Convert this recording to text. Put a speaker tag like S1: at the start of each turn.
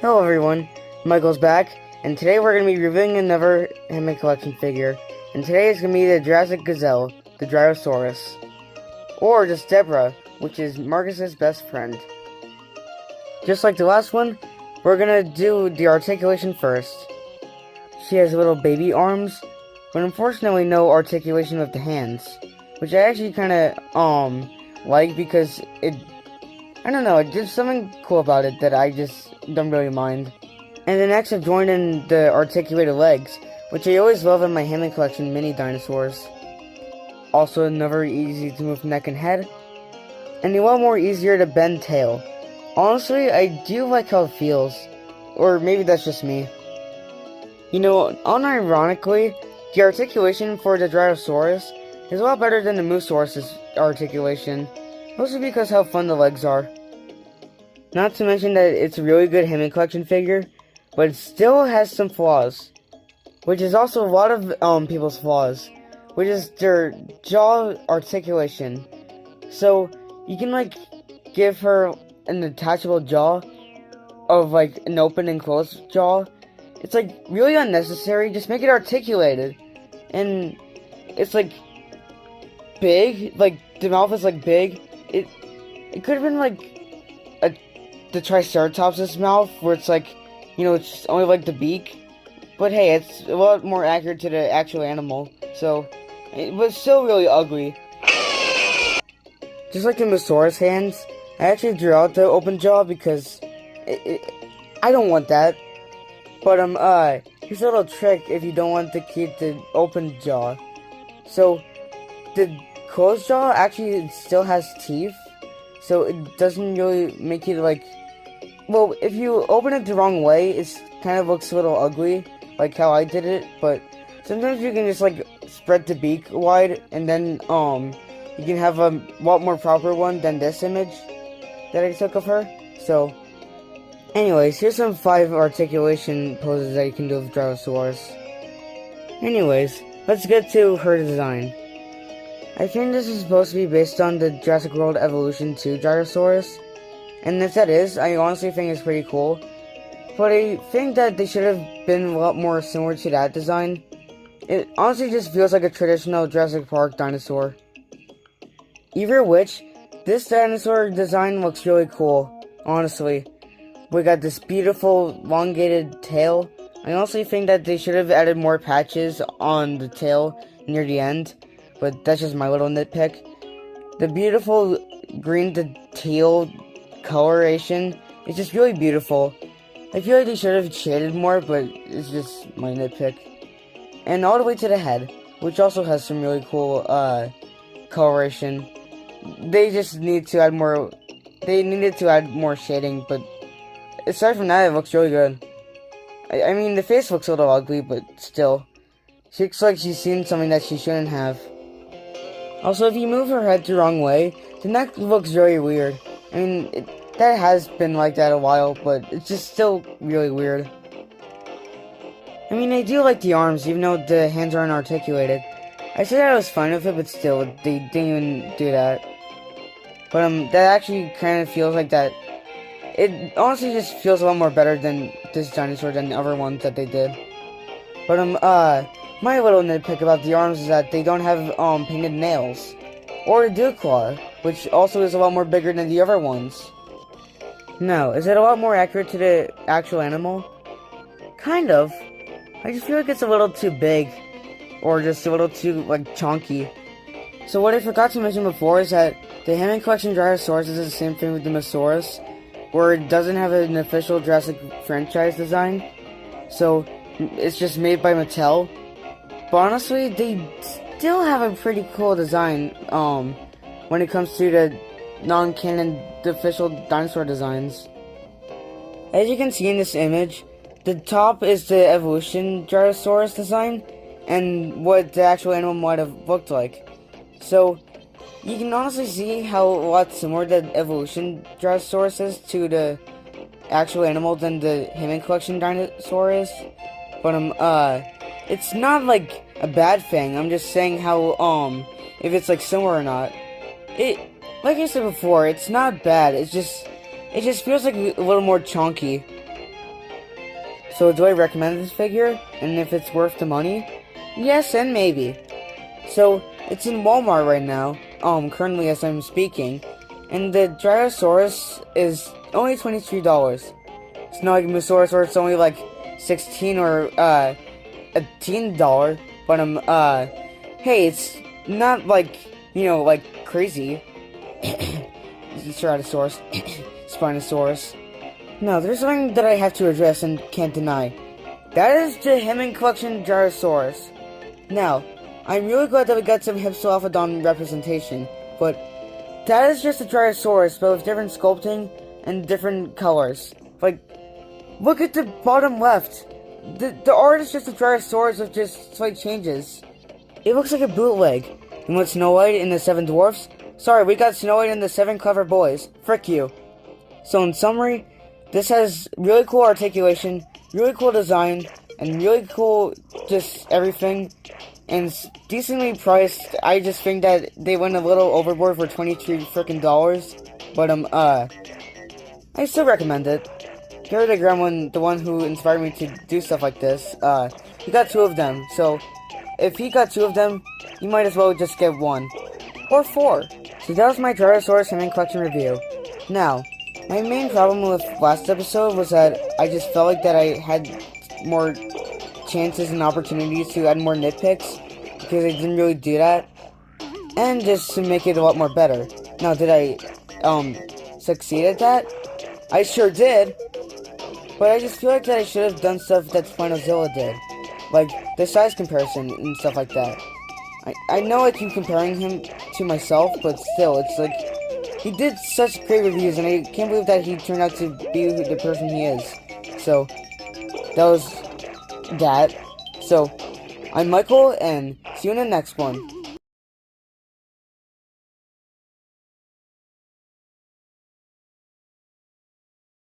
S1: Hello everyone, Michael's back, and today we're going to be reviewing another Hammond collection figure, and today is going to be the Jurassic Gazelle, the Dryosaurus, or just Deborah, which is Marcus's best friend. Just like the last one, we're going to do the articulation first. She has little baby arms, but unfortunately no articulation with the hands, which I actually kind of, like because I don't know, there's something cool about it that I just don't really mind. And then next I've joined in the articulated legs, which I always love in my Hammond collection mini dinosaurs. Also another easy to move neck and head, and a lot more easier to bend tail. Honestly, I do like how it feels, or maybe that's just me. You know, unironically, the articulation for the Dryosaurus is a lot better than the Moosaurus's articulation, mostly because how fun the legs are. Not to mention that it's a really good Hammond collection figure, but it still has some flaws, which is also a lot of people's flaws, which is their jaw articulation. So you can like give her an attachable jaw of like an open and closed jaw. It's like really unnecessary. Just make it articulated, and it's like big. Like the mouth is like big. It could have been like the Triceratops' mouth, where it's like, you know, it's only like the beak. But hey, it's a lot more accurate to the actual animal. So it was still really ugly. Just like the Moosaurus hands, I actually drew out the open jaw because I don't want that. But here's a little trick if you don't want to keep the open jaw. So the closed jaw actually still has teeth, so it doesn't really make it like, well, if you open it the wrong way, it kind of looks a little ugly, like how I did it. But sometimes you can just like spread the beak wide, and then you can have a lot more proper one than this image that I took of her. So anyways, here's some 5 articulation poses that you can do with Dryosaurus. Anyways, let's get to her design. I think this is supposed to be based on the Jurassic World Evolution 2 Dryosaurus, and if that is, I honestly think it's pretty cool. But I think that they should have been a lot more similar to that design. It honestly just feels like a traditional Jurassic Park dinosaur. Either which, this dinosaur design looks really cool, honestly. We got this beautiful elongated tail. I honestly think that they should have added more patches on the tail near the end, but that's just my little nitpick. The beautiful green to teal coloration is just really beautiful. I feel like they should have shaded more, but it's just my nitpick. And all the way to the head, which also has some really cool coloration. They just need to add more. They needed to add more shading, but aside from that, it looks really good. I mean, the face looks a little ugly, but still, she looks like she's seen something that she shouldn't have. Also, if you move her head the wrong way, the neck looks really weird. I mean, that has been like that a while, but it's just still really weird. I mean, I do like the arms, even though the hands aren't articulated. I said I was fine with it, but still, they didn't even do that. But that actually kind of feels like that. It honestly just feels a lot more better than this dinosaur than the other ones that they did. But my little nitpick about the arms is that they don't have painted nails or a dew claw, which also is a lot more bigger than the other ones. Now, is it a lot more accurate to the actual animal? Kind of. I just feel like it's a little too big, or just a little too like chunky. So what I forgot to mention before is that the Hammond collection Dryosaurus is the same thing with the Moosaurus, where it doesn't have an official Jurassic franchise design, so it's just made by Mattel. But honestly, they still have a pretty cool design when it comes to the non-canon official dinosaur designs. As you can see in this image, the top is the evolution Dryosaurus design and what the actual animal might have looked like. So you can honestly see how a lot similar the evolution Dryosaurus is to the actual animal than the Hammond collection dinosaur is. But it's not like a bad thing. I'm just saying how if it's like similar or not. Like I said before, it's not bad. It just feels like a little more chunky. So do I recommend this figure? And if it's worth the money? Yes and maybe. So it's in Walmart right now, currently as I'm speaking, and the Dryosaurus is only $23. It's not like Mosaurus where it's only like $16 or $18, but hey, it's not like, you know, like crazy. Ceratosaurus, Spinosaurus. Now, there's something that I have to address and can't deny. That is the Hammond collection Dryosaurus. Now, I'm really glad that we got some Hypsilophodon representation, but that is just a Dryosaurus, but with different sculpting and different colors. Like, look at the bottom left. The art is just a Dryosaurus with just slight changes. It looks like a bootleg. You want Snow White and the Seven Dwarfs? Sorry, we got Snow White and the Seven Clever Boys. Frick you. So in summary, this has really cool articulation, really cool design, and really cool just everything. And it's decently priced. I just think that they went a little overboard for $23 frickin' dollars. But I still recommend it. Gary the Gremlin, the one who inspired me to do stuff like this, he got 2 of them. So if he got 2 of them, you might as well just get 1. Or 4. So that was my Dryosaurus Hammond collection review. Now, my main problem with last episode was that I just felt like that I had more chances and opportunities to add more nitpicks, because I didn't really do that, and just to make it a lot more better. Now, did I, succeed at that? I sure did, but I just feel like that I should have done stuff that Spinozilla did, like the size comparison and stuff like that. I know I keep comparing him to myself, but still, it's like, he did such great reviews, and I can't believe that he turned out to be the person he is. So, that was that. So, I'm Michael, and see you in the next one.